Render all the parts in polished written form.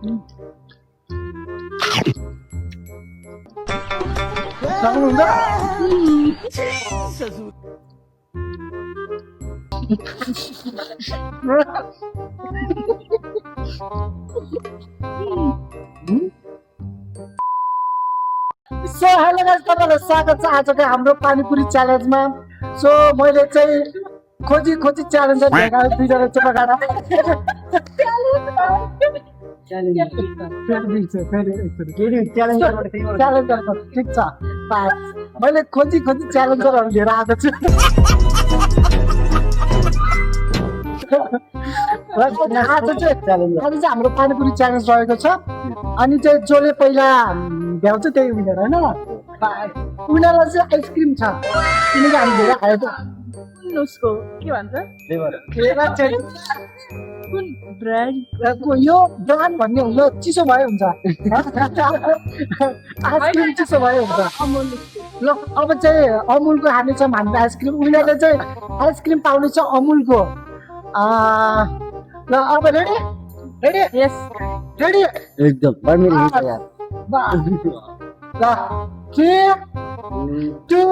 सक्नुहुन्छ so hello guys, तपाईहरुलाई स्वागत छ आजको हाम्रो पानीपुरी च्यालेन्जमा। सो मैले चाहिँ खोजी च्यालेन्ज भेटाएँ दुईजना चोपागाडा ठिक छ। मैले खोजी च्यालेन्जरहरू लिएर आएको छु। आज चाहिँ हाम्रो पानीपुरी च्यालेन्ज रहेको छ। अनि चाहिँ जसले पहिला भ्याउँछ त्यही विनर होइन। उनीहरूलाई चाहिँ आइसक्रिम छ किनकि हामी धेरै खायो त। उसको के भन्छ फ्लेभर चाहिँ कुन ब्रान्ड यो ब्रान्ड भन्ने हुन्छ चिसो भयो हुन्छ। आइसक्रिम चिसो भयो हुन्छ। ल अब चाहिँ अमुलको खानेछौँ हामीले आइसक्रिम। उनीहरूले चाहिँ आइसक्रिम पाउनेछ अमुलको। ल अब रेडी रेडी यस रेडी एकदम ल 3 2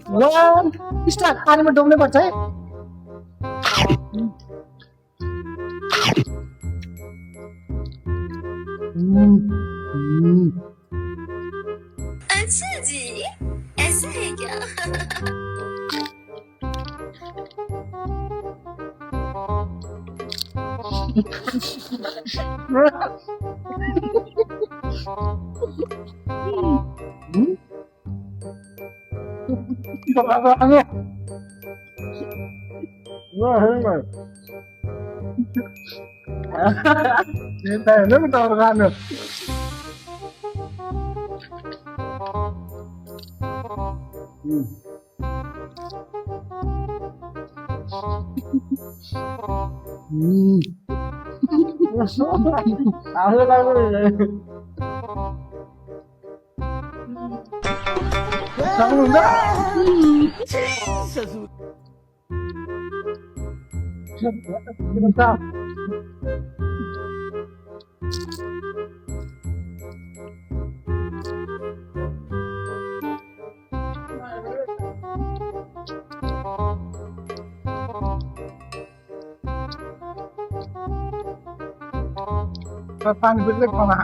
1 स्टार्ट। पानीमा डुब्नै पर्छ है। अच्छा जी, ऐसा है क्या? पानीपुरी चाहिँ खाना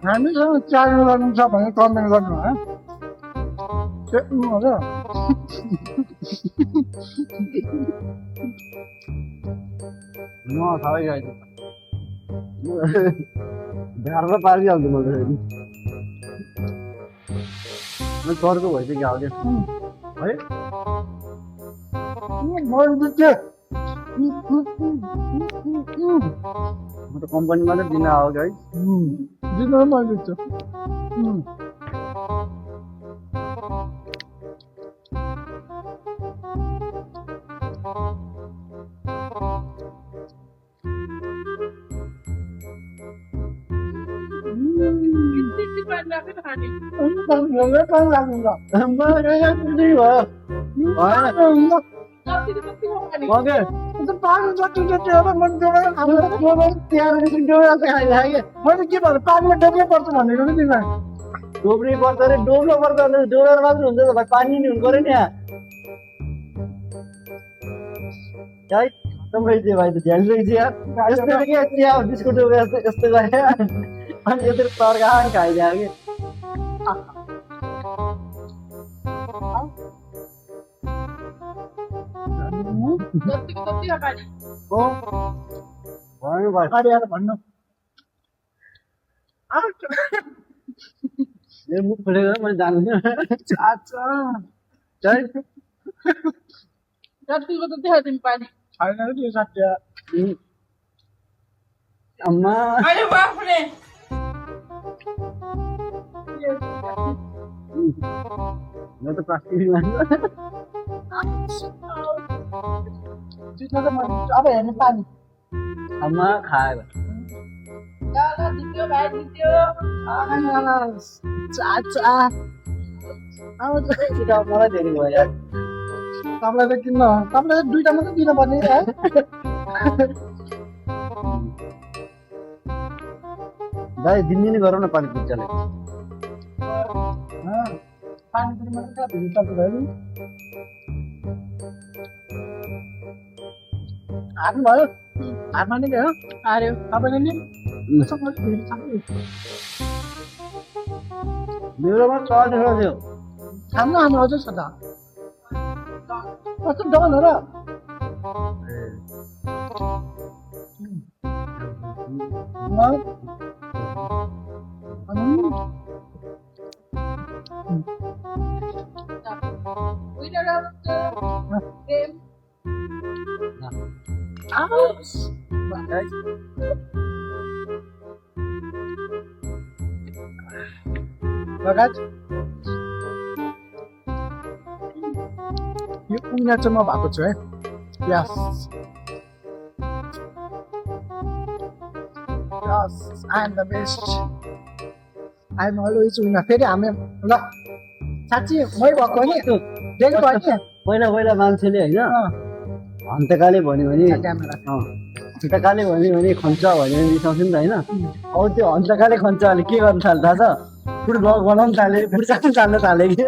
हामीसँग च्यालेन्ज गर्नु छ भने कमेन्ट गर्नु है। घरमा पारिहाल्छु म त चर्को भइसक्यो है। म त कम्पनीमा त दिन आएको है। मैले के भन्नु पानीमा डुब्नै पर्छ भनेको नि तिमीलाई। डोब्नै पर्छ अरे डोब्नु पर्छ भने डोबेर मात्र हुन्छ त भाइ। पानी नि हुनु पऱ्यो नि यहाँ है। खत्तम रहेछ भाइ त ध्यान रहेछ यार। यस्तो के चिया बिस्कुट डोबेर यस्तो गरे अनि यत्रो तर्का खाइदियो कि। जतिको जति पानी हो भन्नु पर्छ अगाडि आएर भन्नु मेरो मुख खोलेर मैले जान्दिनँ चाचा चाहिँ जतिको जति हो तिमी पानी छैन र त्यो सट्य अम्मा अरे बाफ्रे म त प्लास्टिक लान्छ चित्न त अब हेर्नु पानी अम्मा खाएर ल जित्यो भाइ जित्यो चाचा मलाई धेरै भयो यार तपाईँलाई त किन्न तपाईँलाई त दुईटा मात्रै दिन पर्ने है दाइ दिनदिनै गरौँ न पानी पुच्चाले पानीपुरी मात्रै कहाँ भिड चल्छ भाइ हार्नुभयो हार माने क्या हो आर्यो तपाईँले नि मेरोमा चढेर थियो खानु हानु अझै छ त कस्तो डबल हो र विनर अफ द गेम यो उनीहरू चाहिँ म भएको छु है yes yes I am the best I am always winner फेरि हामी ल साँच्ची मै भएको नि देखेको होइन पहिला पहिला मान्छेले होइन अँ, हन्तकाले भन्यो भने क्यामेरा हन्तकाले भन्यो भने खन्छ भन्यो भने रिसाउँछ नि त होइन अब त्यो हन्तकाले खन्छले के गर्नु थाल्यो थाहा छ फुड ब्लग बनाउनु थाल्यो फुड चाख्नु चाल्न थाल्यो कि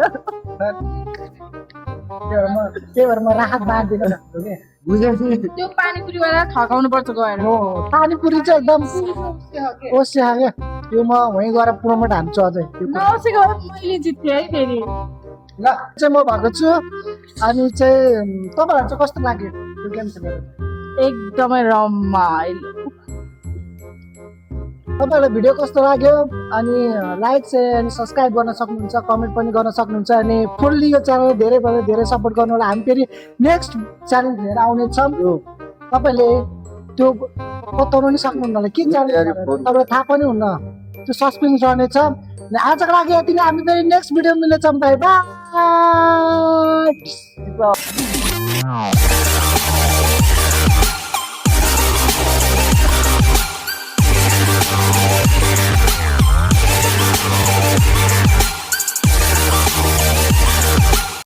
त्यही भएर म राहत बाँधिदिन सक्छु कि बुझेपछि त्यो पानीपुरीवाला ठगाउनु पर्छ गएर हो पानीपुरी चाहिँ एकदम ओस्या क्या त्यो म वहीँ गएर प्रोमोट हान्छु अझै नौसेको मैले जित्थेँ है फेरि ल चाहिँ म भएको छु अनि चाहिँ तपाईँहरू चाहिँ कस्तो लाग्यो यो गेम खेलेर एकदमै रमाइलो तपाईँहरूलाई भिडियो कस्तो लाग्यो अनि लाइक सेयर अनि सब्सक्राइब गर्न सक्नुहुन्छ कमेन्ट पनि गर्न सक्नुहुन्छ अनि फुल्ली यो च्यानल धेरैभन्दा धेरै सपोर्ट गर्नु होला हामी फेरि नेक्स्ट च्यानल लिएर आउनेछौँ तपाईँले त्यो बताउनु नि सक्नुहुन्न होला के च्यानल तपाईँलाई थाहा पनि हुन्न त्यो सस्पेन्स रहनेछ अनि आजको लागि यति नै हामी फेरि नेक्स्ट भिडियो मिल्नेछौँ बाई बाई